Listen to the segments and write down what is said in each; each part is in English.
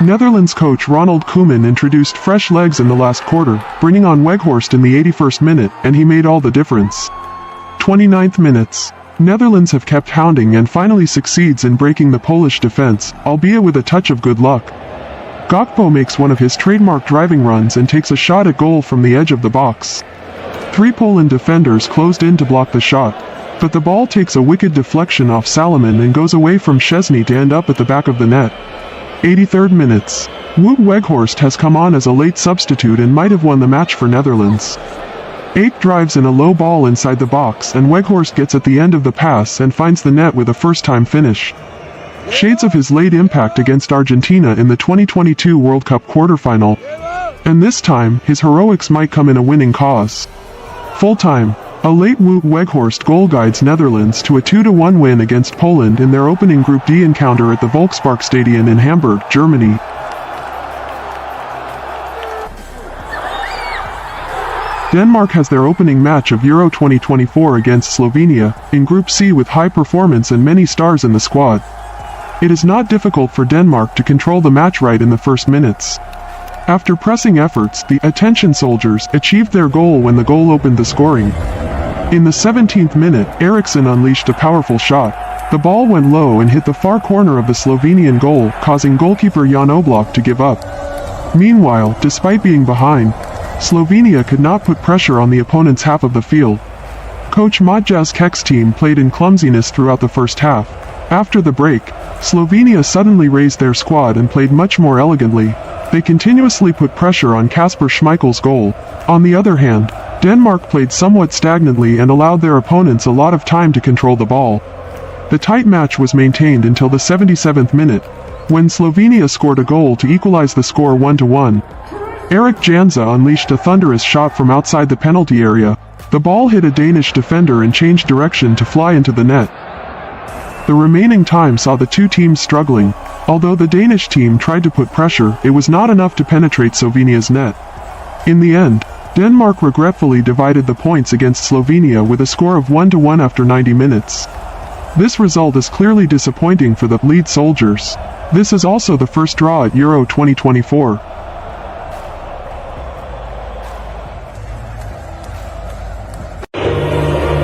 Netherlands coach Ronald Koeman introduced fresh legs in the last quarter, bringing on Weghorst in the 81st minute, and he made all the difference. 29th minutes. Netherlands have kept hounding and finally succeeds in breaking the Polish defense, albeit with a touch of good luck. Gakpo makes one of his trademark driving runs and takes a shot at goal from the edge of the box. 3 Poland defenders closed in to block the shot, but the ball takes a wicked deflection off Salomon and goes away from Szczesny to end up at the back of the net. 83rd minutes. Wout Weghorst has come on as a late substitute and might have won the match for Netherlands. Ake drives in a low ball inside the box and Weghorst gets at the end of the pass and finds the net with a first-time finish. Shades of his late impact against Argentina in the 2022 World Cup quarterfinal. And this time, his heroics might come in a winning cause. Full time. A late Wout Weghorst goal guides Netherlands to a 2-1 win against Poland in their opening Group D encounter at the Volksparkstadion in Hamburg, Germany. Denmark has their opening match of Euro 2024 against Slovenia, in Group C with high performance and many stars in the squad. It is not difficult for Denmark to control the match right in the first minutes. After pressing efforts, the "attention soldiers" achieved their goal when the goal opened the scoring. In the 17th minute, Eriksson unleashed a powerful shot. The ball went low and hit the far corner of the Slovenian goal, causing goalkeeper Jan Oblak to give up. Meanwhile, despite being behind, Slovenia could not put pressure on the opponent's half of the field. Coach Matjaž Kek's team played in clumsiness throughout the first half. After the break, Slovenia suddenly raised their squad and played much more elegantly. They continuously put pressure on Kasper Schmeichel's goal. On the other hand, Denmark played somewhat stagnantly and allowed their opponents a lot of time to control the ball. The tight match was maintained until the 77th minute, when Slovenia scored a goal to equalize the score 1-1. Erik Janza unleashed a thunderous shot from outside the penalty area. The ball hit a Danish defender and changed direction to fly into the net. The remaining time saw the two teams struggling. Although the Danish team tried to put pressure, it was not enough to penetrate Slovenia's net. In the end, Denmark regretfully divided the points against Slovenia with a score of 1-1 after 90 minutes. This result is clearly disappointing for the lead soldiers. This is also the first draw at Euro 2024.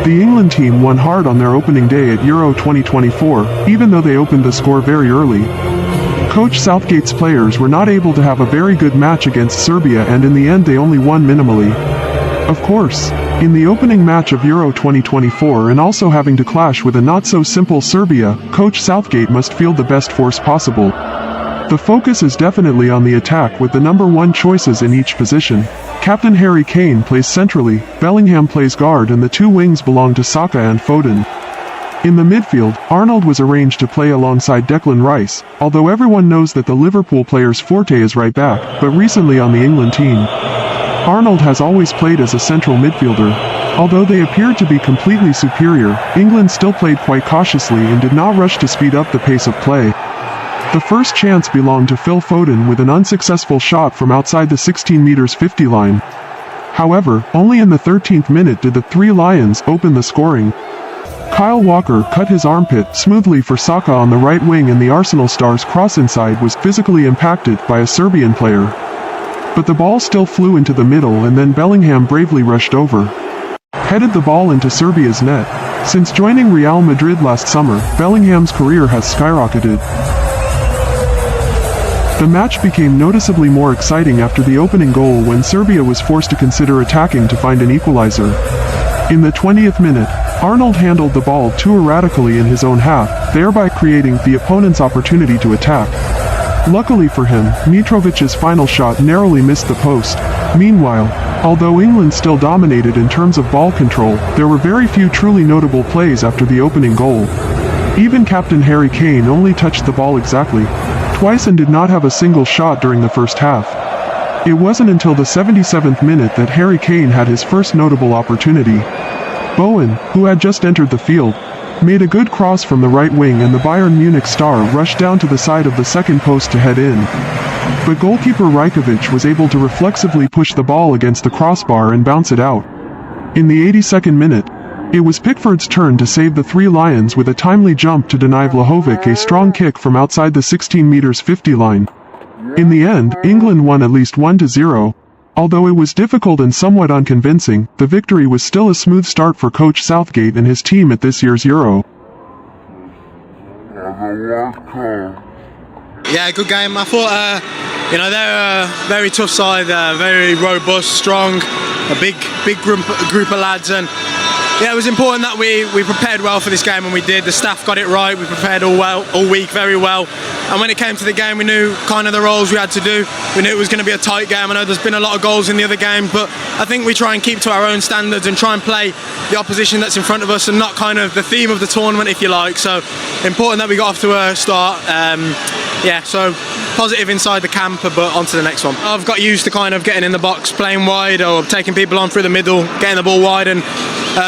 The England team won hard on their opening day at Euro 2024, even though they opened the score very early. Coach Southgate's players were not able to have a very good match against Serbia, and in the end they only won minimally. Of course, in the opening match of Euro 2024 and also having to clash with a not-so-simple Serbia, Coach Southgate must field the best force possible. The focus is definitely on the attack with the number 1 choices in each position. Captain Harry Kane plays centrally, Bellingham plays guard, and the 2 wings belong to Saka and Foden. In the midfield, Arnold was arranged to play alongside Declan Rice, although everyone knows that the Liverpool player's forte is right back, but recently on the England team. Arnold has always played as a central midfielder. Although they appeared to be completely superior, England still played quite cautiously and did not rush to speed up the pace of play. The first chance belonged to Phil Foden with an unsuccessful shot from outside the 16-50 line. However, only in the 13th minute did the Three Lions open the scoring. Kyle Walker cut his armpit smoothly for Saka on the right wing, and the Arsenal star's cross inside was physically impacted by a Serbian player. But the ball still flew into the middle, and then Bellingham bravely rushed over. Headed the ball into Serbia's net. Since joining Real Madrid last summer, Bellingham's career has skyrocketed. The match became noticeably more exciting after the opening goal when Serbia was forced to consider attacking to find an equalizer. In the 20th minute, Arnold handled the ball too erratically in his own half, thereby creating the opponent's opportunity to attack. Luckily for him, Mitrovic's final shot narrowly missed the post. Meanwhile, although England still dominated in terms of ball control, there were very few truly notable plays after the opening goal. Even Captain Harry Kane only touched the ball exactly twice and did not have a single shot during the first half. It wasn't until the 77th minute that Harry Kane had his first notable opportunity. Bowen, who had just entered the field, made a good cross from the right wing, and the Bayern Munich star rushed down to the side of the second post to head in. But goalkeeper Rajkovic was able to reflexively push the ball against the crossbar and bounce it out. In the 82nd minute, it was Pickford's turn to save the Three Lions with a timely jump to deny Vlahovic a strong kick from outside the 16-50 line. In the end, England won at least 1-0. Although it was difficult and somewhat unconvincing, the victory was still a smooth start for Coach Southgate and his team at this year's Euro. Yeah, good game. I thought, they're a very tough side, very robust, strong, a big group of lads, and yeah, it was important that we prepared well for this game, and we did. The staff got it right. We prepared all week very well, and when it came to the game, we knew kind of the roles we had to do. We knew it was going to be a tight game. I know there's been a lot of goals in the other games, but I think we try and keep to our own standards and try and play the opposition that's in front of us and not kind of the theme of the tournament, if you like. So important that we got off to a start. Yeah, so positive inside the camp, but on to the next one. I've got used to kind of getting in the box, playing wide, or taking people on through the middle, getting the ball wide and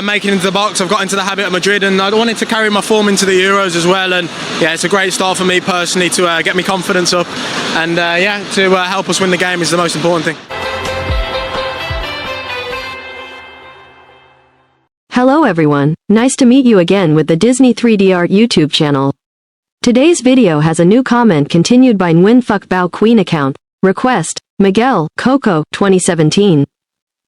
making it into the box. I've got into the habit at Madrid, and I wanted to carry my form into the Euros as well. And yeah, it's a great start for me personally to get me confidence up, and yeah, to help us win the game is the most important thing. Hello everyone, nice to meet you again with the Disney 3D Art YouTube channel. Today's video has a new comment continued by Nguyen Phuc Bao Queen account. Request, Miguel, Coco, 2017.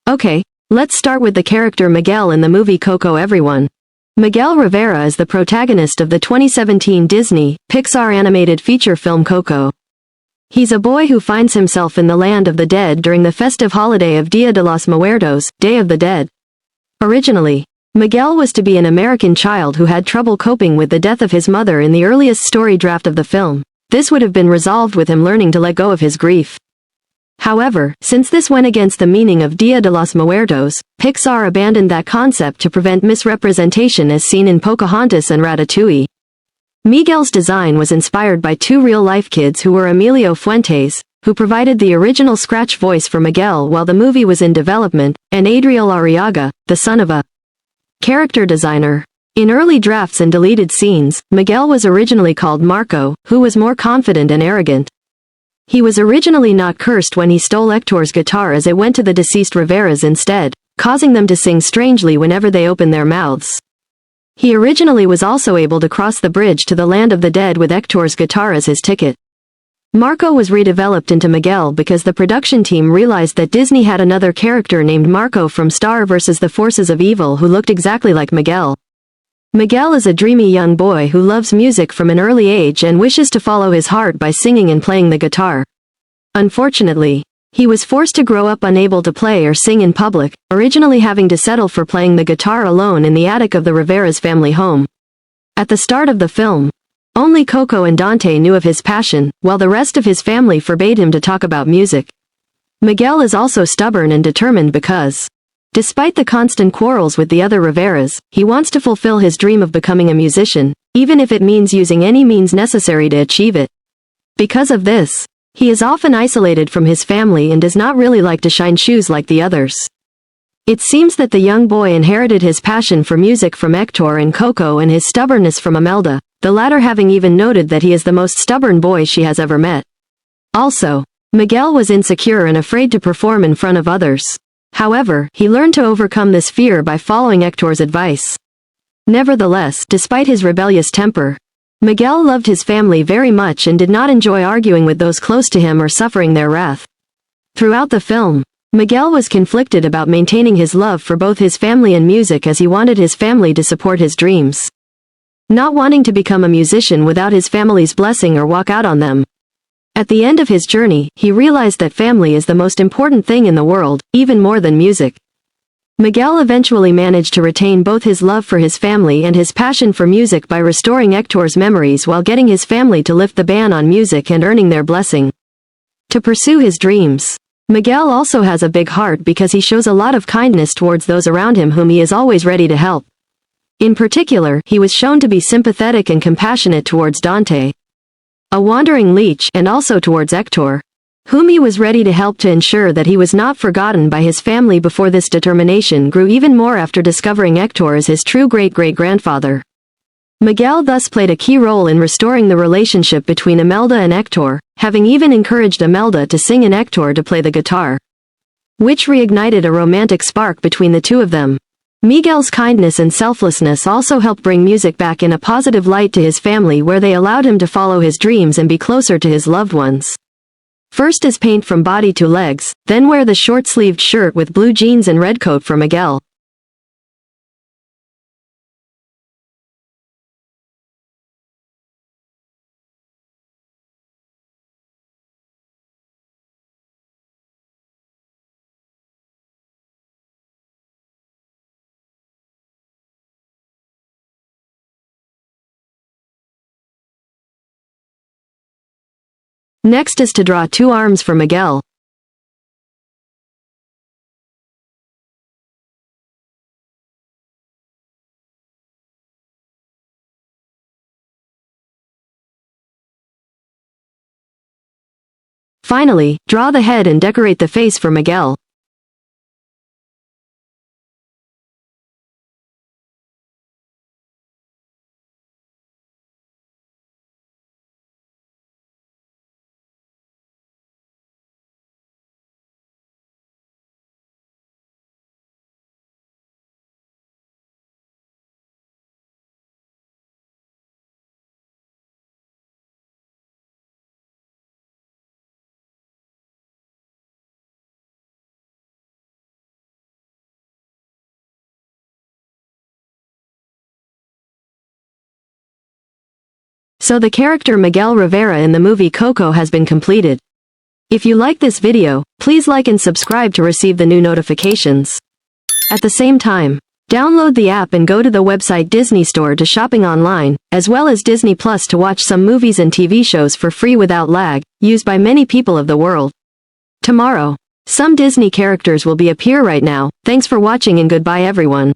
Okay, let's start with the character Miguel in the movie Coco everyone. Miguel Rivera is the protagonist of the 2017 Disney Pixar animated feature film Coco. He's a boy who finds himself in the land of the dead during the festive holiday of Dia de los Muertos, Day of the Dead. Originally, Miguel was to be an American child who had trouble coping with the death of his mother in the earliest story draft of the film. This would have been resolved with him learning to let go of his grief. However, since this went against the meaning of Dia de los Muertos, Pixar abandoned that concept to prevent misrepresentation as seen in Pocahontas and Ratatouille. Miguel's design was inspired by two real-life kids who were Emilio Fuentes, who provided the original scratch voice for Miguel while the movie was in development, and Adriel Arriaga, the son of a character designer. In early drafts and deleted scenes, Miguel was originally called Marco, who was more confident and arrogant. He was originally not cursed when he stole Hector's guitar, as it went to the deceased Riveras instead, causing them to sing strangely whenever they opened their mouths. He originally was also able to cross the bridge to the land of the dead with Hector's guitar as his ticket. Marco was redeveloped into Miguel because the production team realized that Disney had another character named Marco from Star vs. the Forces of Evil who looked exactly like Miguel. Miguel is a dreamy young boy who loves music from an early age and wishes to follow his heart by singing and playing the guitar. Unfortunately, he was forced to grow up unable to play or sing in public, originally having to settle for playing the guitar alone in the attic of the Rivera's family home. At the start of the film, only Coco and Dante knew of his passion, while the rest of his family forbade him to talk about music. Miguel is also stubborn and determined because, despite the constant quarrels with the other Riveras, he wants to fulfill his dream of becoming a musician, even if it means using any means necessary to achieve it. Because of this, he is often isolated from his family and does not really like to shine shoes like the others. It seems that the young boy inherited his passion for music from Hector and Coco and his stubbornness from Imelda, the latter having even noted that he is the most stubborn boy she has ever met. Also, Miguel was insecure and afraid to perform in front of others. However, he learned to overcome this fear by following Hector's advice. Nevertheless, despite his rebellious temper, Miguel loved his family very much and did not enjoy arguing with those close to him or suffering their wrath. Throughout the film, Miguel was conflicted about maintaining his love for both his family and music, as he wanted his family to support his dreams, not wanting to become a musician without his family's blessing or walk out on them. At the end of his journey, he realized that family is the most important thing in the world, even more than music. Miguel eventually managed to retain both his love for his family and his passion for music by restoring Hector's memories while getting his family to lift the ban on music and earning their blessing to pursue his dreams. Miguel also has a big heart because he shows a lot of kindness towards those around him whom he is always ready to help. In particular, he was shown to be sympathetic and compassionate towards Dante, a wandering leech, and also towards Hector, whom he was ready to help to ensure that he was not forgotten by his family. Before this determination grew even more after discovering Hector as his true great-great-grandfather. Miguel thus played a key role in restoring the relationship between Imelda and Hector, having even encouraged Imelda to sing and Hector to play the guitar, which reignited a romantic spark between the two of them. Miguel's kindness and selflessness also helped bring music back in a positive light to his family, where they allowed him to follow his dreams and be closer to his loved ones. First is paint from body to legs, then wear the short-sleeved shirt with blue jeans and red coat for Miguel. Next is to draw two arms for Miguel. Finally, draw the head and decorate the face for Miguel. So the character Miguel Rivera in the movie Coco has been completed. If you like this video, please like and subscribe to receive the new notifications. At the same time, download the app and go to the website DisneyStore to shopping online, as well as Disney Plus to watch some movies and TV shows for free without lag, used by many people of the world. Tomorrow, some Disney characters will appear right now. Thanks for watching and goodbye everyone.